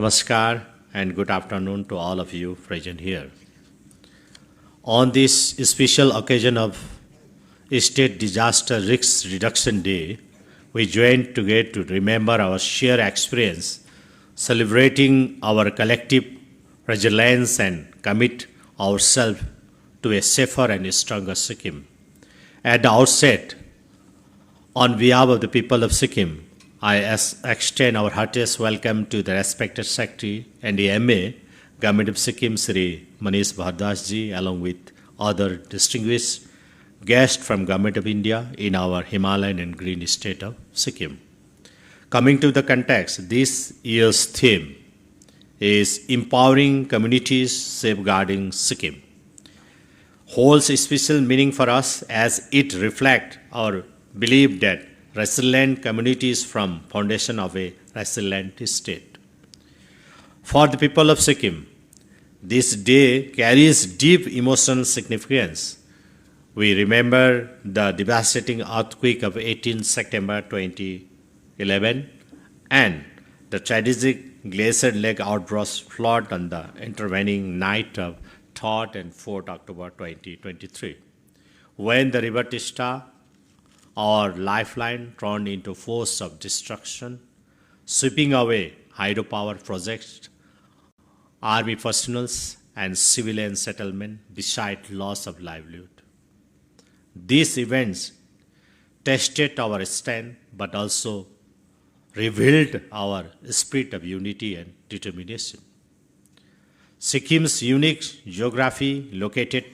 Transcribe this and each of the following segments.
Namaskar and good afternoon to all of you present here. On this special occasion of State Disaster Risk Reduction Day, we join together to remember our shared experience, celebrating our collective resilience and commit ourselves to a safer and stronger Sikkim. At the outset, on behalf of the people of Sikkim, I extend our heartiest welcome to the respected Secretary and the MA, Government of Sikkim, Sri Manish Bhardas ji, along with other distinguished guests from Government of India in our Himalayan and green state of Sikkim. Coming to the context, this year's theme is Empowering Communities, Safeguarding Sikkim. Holds a special meaning for us as it reflects our belief that resilient communities from foundation of a resilient state. For the people of Sikkim, this day carries deep emotional significance. We remember the devastating earthquake of 18 September 2011 and the tragic Glacier Lake outburst flood on the intervening night of 3rd and 4th October 2023, when the River Tista, our lifeline, turned into force of destruction, sweeping away hydropower projects, army personnel, and civilian settlement, beside loss of livelihood. These events tested our strength, but also revealed our spirit of unity and determination. Sikkim's unique geography, located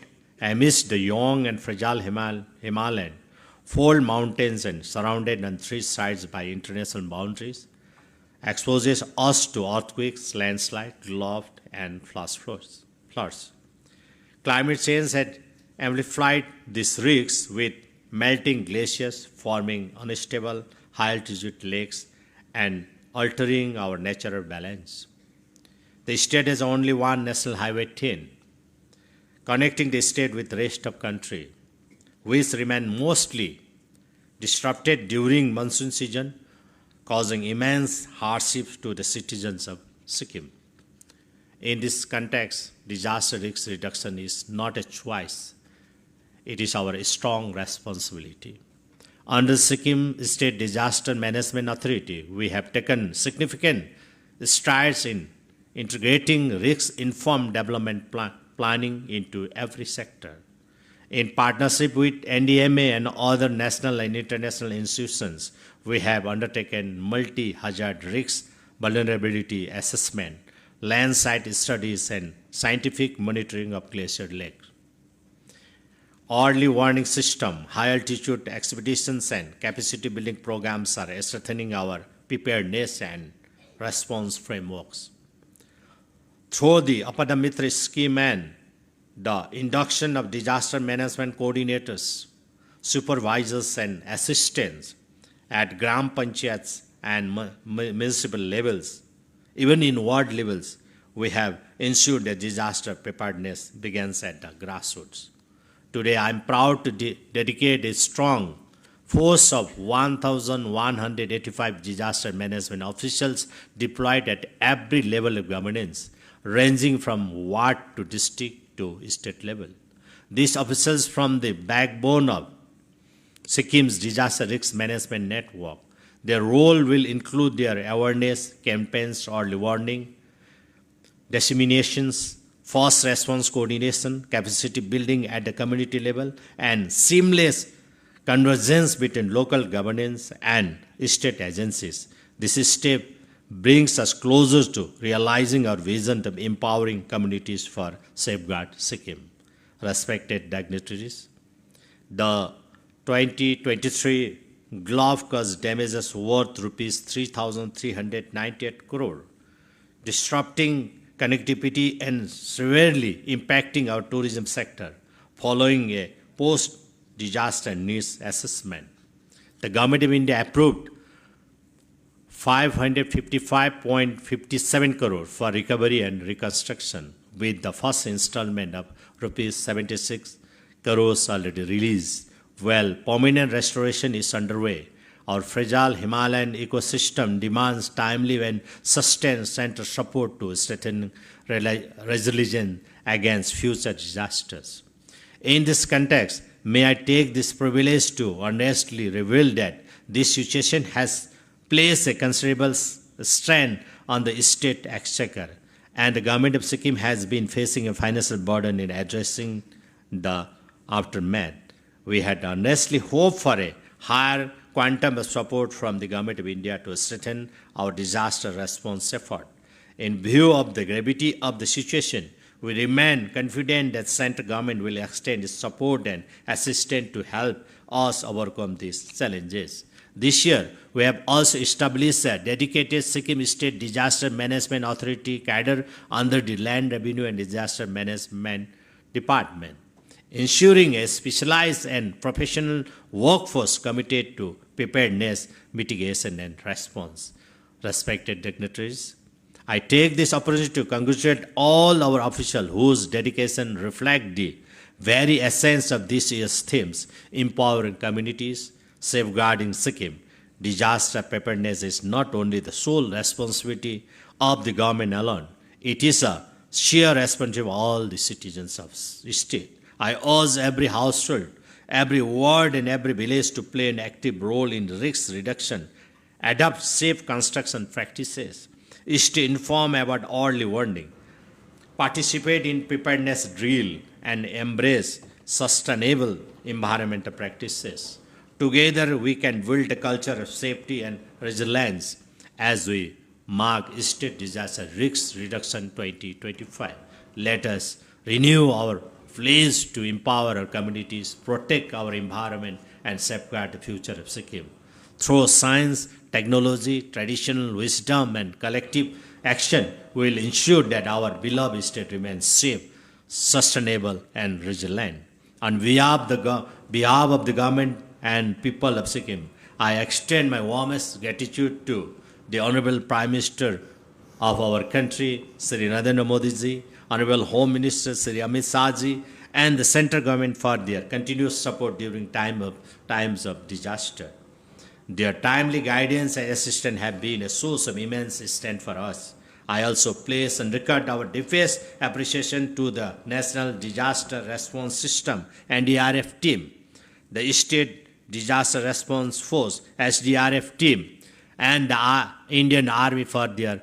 amidst the young and fragile Himalayan fold mountains and surrounded on three sides by international boundaries, exposes us to earthquakes, landslides, GLOF, and flash floods. Climate change had amplified these risks with melting glaciers, forming unstable high-altitude lakes, and altering our natural balance. The state has only one National Highway 10, connecting the state with the rest of country, which remain mostly disrupted during monsoon season, causing immense hardships to the citizens of Sikkim. In this context, disaster risk reduction is not a choice. It is our strong responsibility. Under Sikkim State Disaster Management Authority, we have taken significant strides in integrating risk-informed development planning into every sector. In partnership with NDMA and other national and international institutions, we have undertaken multi-hazard risk vulnerability assessment, land site studies, and scientific monitoring of Glacier Lake. Early warning system, high-altitude expeditions, and capacity building programs are strengthening our preparedness and response frameworks. Through the Apada Mitra scheme and the induction of disaster management coordinators, supervisors, and assistants at Gram Panchayats and municipal levels, even in ward levels, we have ensured that disaster preparedness begins at the grassroots. Today, I am proud to dedicate a strong force of 1,185 disaster management officials deployed at every level of governance, ranging from ward to district to state level. These officials form the backbone of Sikkim's disaster risk management network. Their role will include their awareness campaigns, early warning, disseminations, first response coordination, capacity building at the community level, and seamless convergence between local governance and state agencies. This step brings us closer to realizing our vision of empowering communities for safeguard Sikkim. Respected dignitaries, the 2023 GLOF caused damages worth Rs 3,398 crore, disrupting connectivity and severely impacting our tourism sector following a post-disaster needs assessment. The Government of India approved 555.57 crore for recovery and reconstruction, with the first installment of Rs 76 crores already released. While permanent restoration is underway, Our fragile Himalayan ecosystem demands timely and sustained center support to strengthen resilience against future disasters. In this context, may I take this privilege to honestly reveal that this situation has placed a considerable strain on the state exchequer, and the government of Sikkim has been facing a financial burden in addressing the aftermath. We had honestly hoped for a higher quantum of support from the government of India to strengthen our disaster response effort. In view of the gravity of the situation, we remain confident that central government will extend its support and assistance to help us overcome these challenges. This year, we have also established a dedicated Sikkim State Disaster Management Authority cadre under the Land Revenue and Disaster Management Department, ensuring a specialized and professional workforce committed to preparedness, mitigation, and response. Respected dignitaries, I take this opportunity to congratulate all our officials whose dedication reflects the very essence of this year's themes: empowering communities, safeguarding Sikkim. Disaster preparedness is not only the sole responsibility of the government alone, it is a sheer responsibility of all the citizens of the state. I urge every household, every ward, and every village to play an active role in risk reduction, adopt safe construction practices, stay informed about early warning, participate in preparedness drill, and embrace sustainable environmental practices. Together, we can build a culture of safety and resilience as we mark State Disaster Risk Reduction 2025. Let us renew our pledge to empower our communities, protect our environment, and safeguard the future of Sikkim. Through science, technology, traditional wisdom, and collective action, we will ensure that our beloved state remains safe, sustainable, and resilient. On behalf of the government and people of Sikkim, I extend my warmest gratitude to the Honorable Prime Minister of our country, Sri Narendra Modi ji, Honorable Home Minister Sri Amit Shah ji, and the central government for their continuous support during times of disaster. Their timely guidance and assistance have been a source of immense strength for us. I also place on record our deepest appreciation to the National Disaster Response System, NDRF team, the State Disaster Response Force, SDRF team, and the Indian Army for their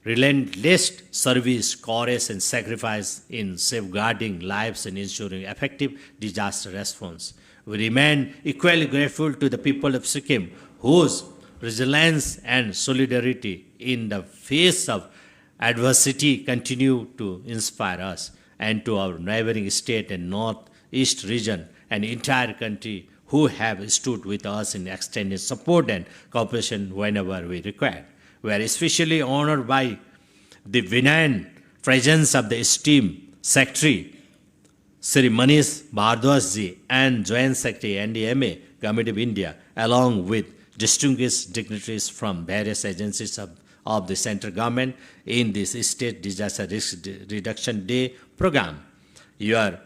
relentless service, courage, and sacrifice in safeguarding lives and ensuring effective disaster response. We remain equally grateful to the people of Sikkim, whose resilience and solidarity in the face of adversity continue to inspire us, and to our neighboring state and northeast region and entire country who have stood with us in extending support and cooperation whenever we require. We are especially honored by the benign presence of the esteemed Secretary Sri Manish Bhardwaj ji and Joint Secretary NDMA, Government of India, along with distinguished dignitaries from various agencies of the central government in this State Disaster Risk Reduction Day program. Your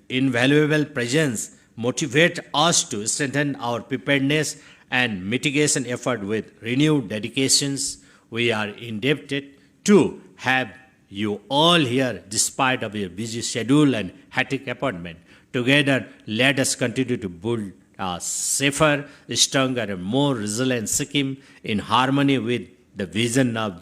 invaluable presence motivates us to strengthen our preparedness and mitigation effort with renewed dedications. We are indebted to have you all here despite of your busy schedule and hectic appointment. Together, let us continue to build a safer, stronger, and more resilient Sikkim in harmony with the vision of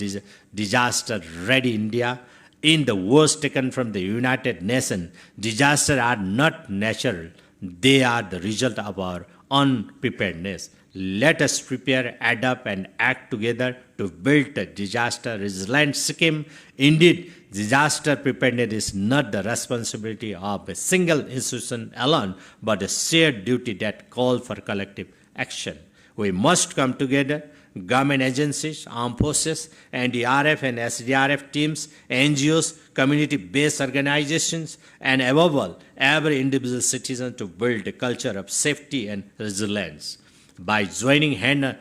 disaster-ready India. In the words taken from the United Nations, disasters are not natural. They are the result of our unpreparedness. Let us prepare, adapt, and act together to build a disaster-resilient Sikkim. Indeed, disaster preparedness is not the responsibility of a single institution alone, but a shared duty that calls for collective action. We must come together, government agencies, armed forces, NDRF and SDRF teams, NGOs, community-based organizations, and above all, every individual citizen to build a culture of safety and resilience. By joining hands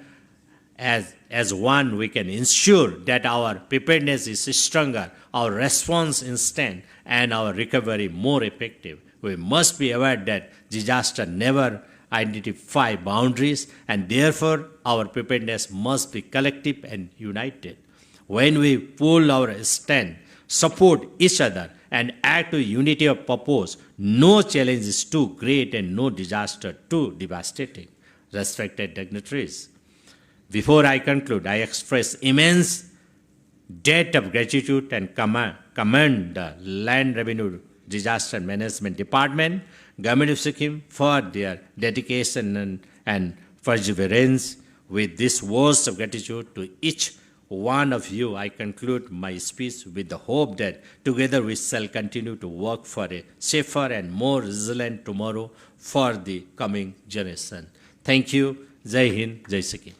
as one, we can ensure that our preparedness is stronger, our response instant, and our recovery more effective. We must be aware that disaster never identify boundaries, and therefore our preparedness must be collective and united. When we pull our stand, support each other, and act with unity of purpose, no challenge is too great and no disaster too devastating. Respected dignitaries, before I conclude, I express immense debt of gratitude and commend the Land Revenue Disaster Management Department, Government of Sikkim for their dedication and perseverance. With this words of gratitude to each one of you, I conclude my speech with the hope that together we shall continue to work for a safer and more resilient tomorrow for the coming generation. Thank you. Jai Hind, Jai Sikkim.